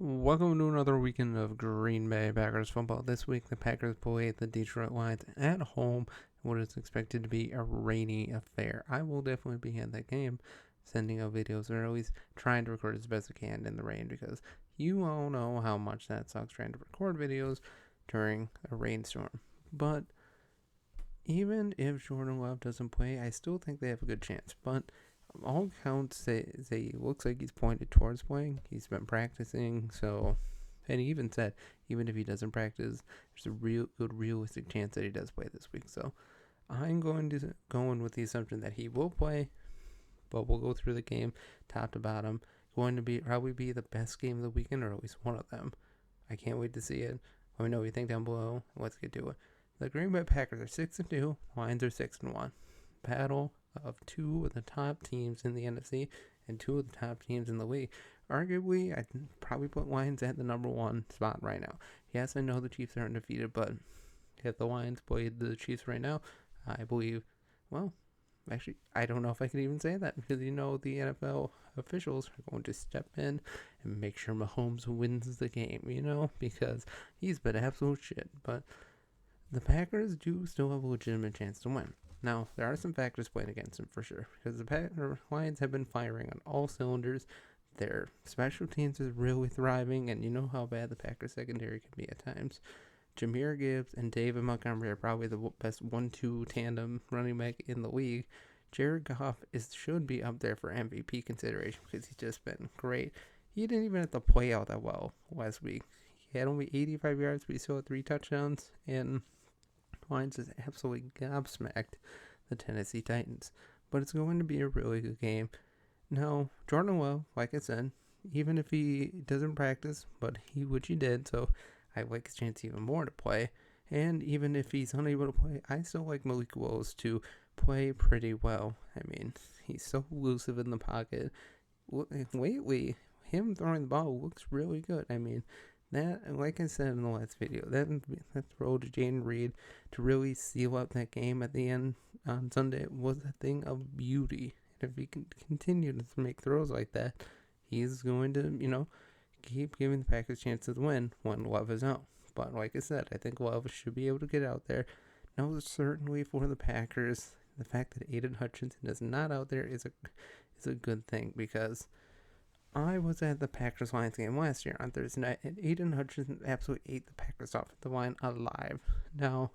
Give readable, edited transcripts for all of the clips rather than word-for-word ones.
Welcome to another weekend of Green Bay Packers football. This week, the Packers play the Detroit Lions at home, what is expected to be a rainy affair. I will definitely be at that game, sending out videos, or at least trying to record as best I can in the rain, because you all know how much that sucks trying to record videos during a rainstorm. But even if Jordan Love doesn't play, I still think they have a good chance. But all accounts say looks like he's pointed towards playing. He's been practicing, so, and he even said even if he doesn't practice, there's a real good realistic chance that he does play this week. So I'm going with the assumption that he will play, but we'll go through the game top to bottom. Going to probably be the best game of the weekend, or at least one of them. I can't wait to see it. Let me know what you think down below. Let's get to it. The Green Bay Packers are 6-2. Lions are 6-1. Battle of two of the top teams in the NFC and two of the top teams in the league. Arguably, I'd probably put Lions at the number one spot right now. Yes, I know the Chiefs are undefeated, but if the Lions played the Chiefs right now, I believe, well, actually, I don't know if I can even say that, because the NFL officials are going to step in and make sure Mahomes wins the game, because he's been absolute shit. But the Packers do still have a legitimate chance to win. Now, there are some factors playing against them for sure, because the Lions have been firing on all cylinders. Their special teams is really thriving, and you know how bad the Packers secondary can be at times. Jahmyr Gibbs and David Montgomery are probably the best 1-2 tandem running back in the league. Jared Goff should be up there for MVP consideration, because he's just been great. He didn't even have to play out that well last week. He had only 85 yards, but he still had 3 touchdowns, and Lions just absolutely gobsmacked the Tennessee Titans. But it's going to be a really good game. Now, Jordan Love, like I said, even if he doesn't practice, which he did, so I like his chance even more to play. And even if he's unable to play, I still like Malik Willis to play pretty well. I mean, he's so elusive in the pocket. Lately, him throwing the ball looks really good. I mean, that, like I said in the last video, that throw to Jaden Reed to really seal up that game at the end on Sunday was a thing of beauty. And if he can continue to make throws like that, he's going to, keep giving the Packers chances to win when Love is out. But like I said, I think Love should be able to get out there. Now, certainly for the Packers, the fact that Aiden Hutchinson is not out there is a good thing, because I was at the Packers-Lions game last year on Thursday night, and Aiden Hutchinson absolutely ate the Packers offensive line alive. Now,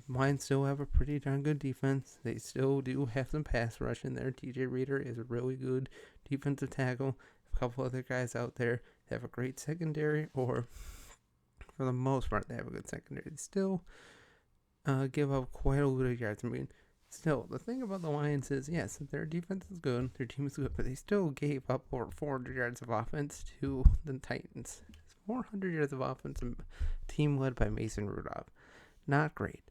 Lions still have a pretty darn good defense. They still do have some pass rush in there. TJ Reader is a really good defensive tackle. A couple other guys out there that have a great secondary, or for the most part, they have a good secondary. They still give up quite a lot of yards. I mean, still, the thing about the Lions is, yes, their defense is good, their team is good, but they still gave up over 400 yards of offense to the Titans. 400 yards of offense, and team led by Mason Rudolph. Not great,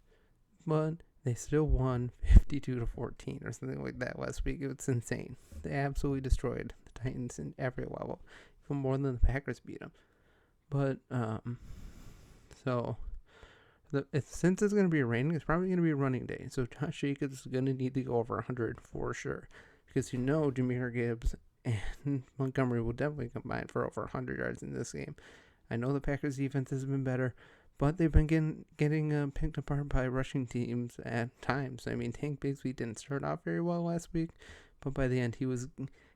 but they still won 52-14 or something like that last week. It's insane. They absolutely destroyed the Titans in every level, even more than the Packers beat them. But, since it's going to be raining, it's probably going to be a running day. So Josh Jacobs is going to need to go over 100 for sure, because Jahmyr Gibbs and Montgomery will definitely combine for over 100 yards in this game. I know the Packers defense has been better, but they've been getting picked apart by rushing teams at times. I mean, Tank Bigsby didn't start off very well last week, but by the end he was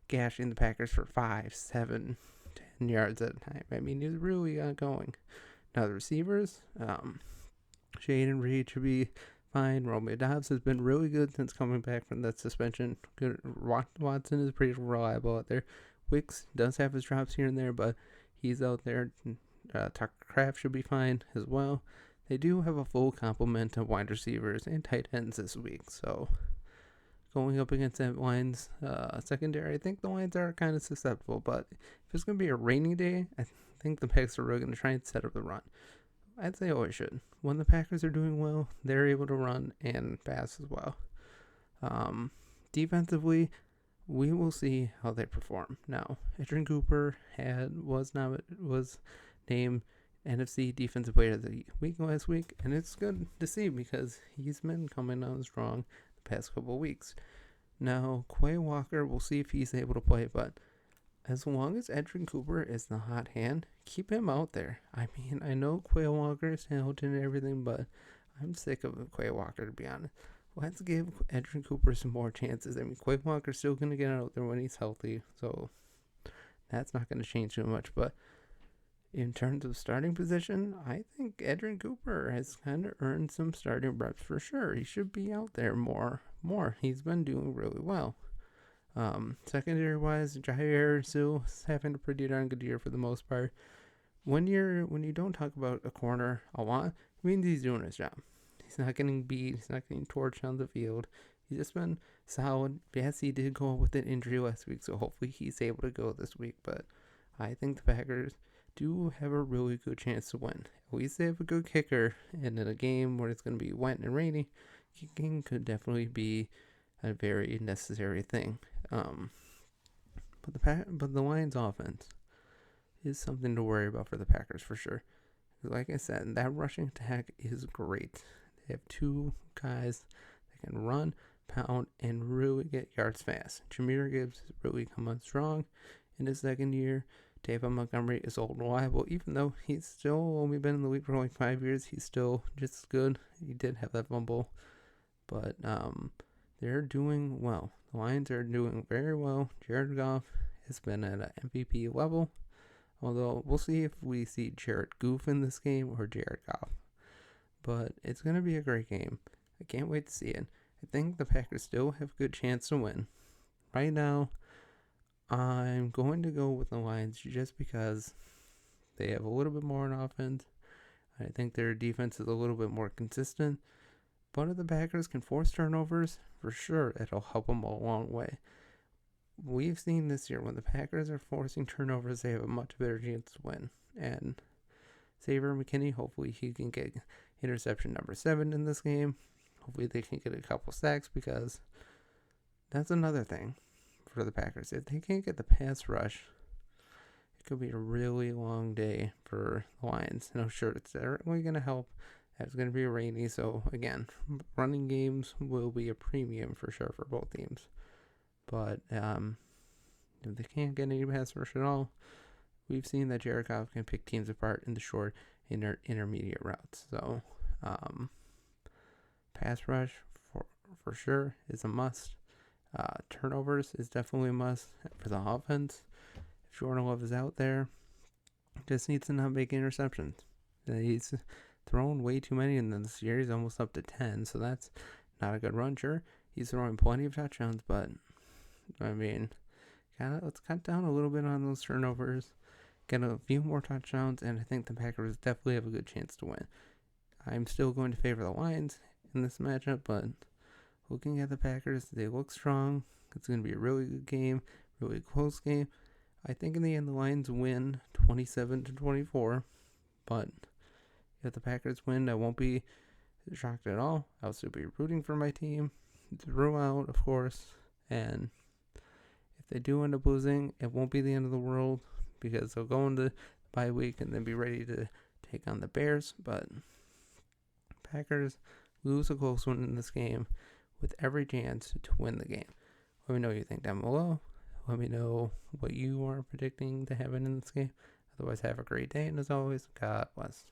gashing the Packers for 5, 7, 10 yards at a time. I mean, he was really going. Now the receivers, Jaden Reed should be fine. Romeo Doubs has been really good since coming back from that suspension. Good. Watson is pretty reliable out there. Wicks does have his drops here and there, but he's out there. Tucker Kraft should be fine as well. They do have a full complement of wide receivers and tight ends this week, so going up against that Lions secondary, I think the Lions are kind of susceptible, but if it's going to be a rainy day, I think the Packers are really going to try and set up the run. I'd say always should. When the Packers are doing well, they're able to run and pass as well. Defensively, we will see how they perform. Now, Adrian Cooper was named NFC Defensive Player of the Week last week, and it's good to see because he's been coming on strong the past couple of weeks. Now, Quay Walker, we'll see if he's able to play, but As long as Edrin Cooper is the hot hand, keep him out there. I mean, I know Quay Walker's Hamilton and everything, but I'm sick of Quay Walker, to be honest. Let's give Edrin Cooper some more chances. I mean, Quay Walker's still going to get out there when he's healthy, so that's not going to change too much. But in terms of starting position, I think Edrin Cooper has kind of earned some starting reps for sure. He should be out there more. He's been doing really well. Secondary wise, Jair still having a pretty darn good year for the most part. When you don't talk about a corner a lot, it means he's doing his job. He's not getting beat. He's not getting torched on the field. He's just been solid. Yes, he did go with an injury last week, so hopefully he's able to go this week. But I think the Packers do have a really good chance to win. At least they have a good kicker, and in a game where it's going to be wet and rainy, kicking could definitely be a very necessary thing. But the Lions' offense is something to worry about for the Packers for sure. Like I said, that rushing attack is great. They have two guys that can run, pound, and really get yards fast. Jahmyr Gibbs has really come on strong in his second year. David Montgomery is old and reliable, even though he's still only been in the league for like 5 years. He's still just as good. He did have that fumble, but they're doing well. The Lions are doing very well. Jared Goff has been at an MVP level, although we'll see if we see Jared Goff in this game or Jared Goff. But it's going to be a great game. I can't wait to see it. I think the Packers still have a good chance to win. Right now, I'm going to go with the Lions just because they have a little bit more on offense. I think their defense is a little bit more consistent. But if the Packers can force turnovers, for sure, it'll help them a long way. We've seen this year when the Packers are forcing turnovers, they have a much better chance to win. And Xavier McKinney, hopefully he can get interception number 7 in this game. Hopefully they can get a couple sacks, because that's another thing for the Packers. If they can't get the pass rush, it could be a really long day for the Lions. And I'm sure it's certainly going to help. It's going to be rainy, so again, running games will be a premium for sure for both teams. But if they can't get any pass rush at all, we've seen that Jared Goff can pick teams apart in the short intermediate routes. So pass rush for sure is a must. Turnovers is definitely a must for the offense. If Jordan Love is out there, just needs to not make interceptions. He's thrown way too many in this year. He's almost up to 10, so that's not a good run. Sure, he's throwing plenty of touchdowns, but I mean, let's cut down a little bit on those turnovers, get a few more touchdowns, and I think the Packers definitely have a good chance to win. I'm still going to favor the Lions in this matchup, but looking at the Packers, they look strong. It's going to be a really good game, really close game. I think in the end the Lions win 27-24, but if the Packers win, I won't be shocked at all. I'll still be rooting for my team throughout, of course, and if they do end up losing, it won't be the end of the world, because they'll go into bye week and then be ready to take on the Bears. But Packers lose a close one in this game with every chance to win the game. Let me know what you think down below. Let me know what you are predicting to happen in this game. Otherwise, have a great day, and as always, God bless.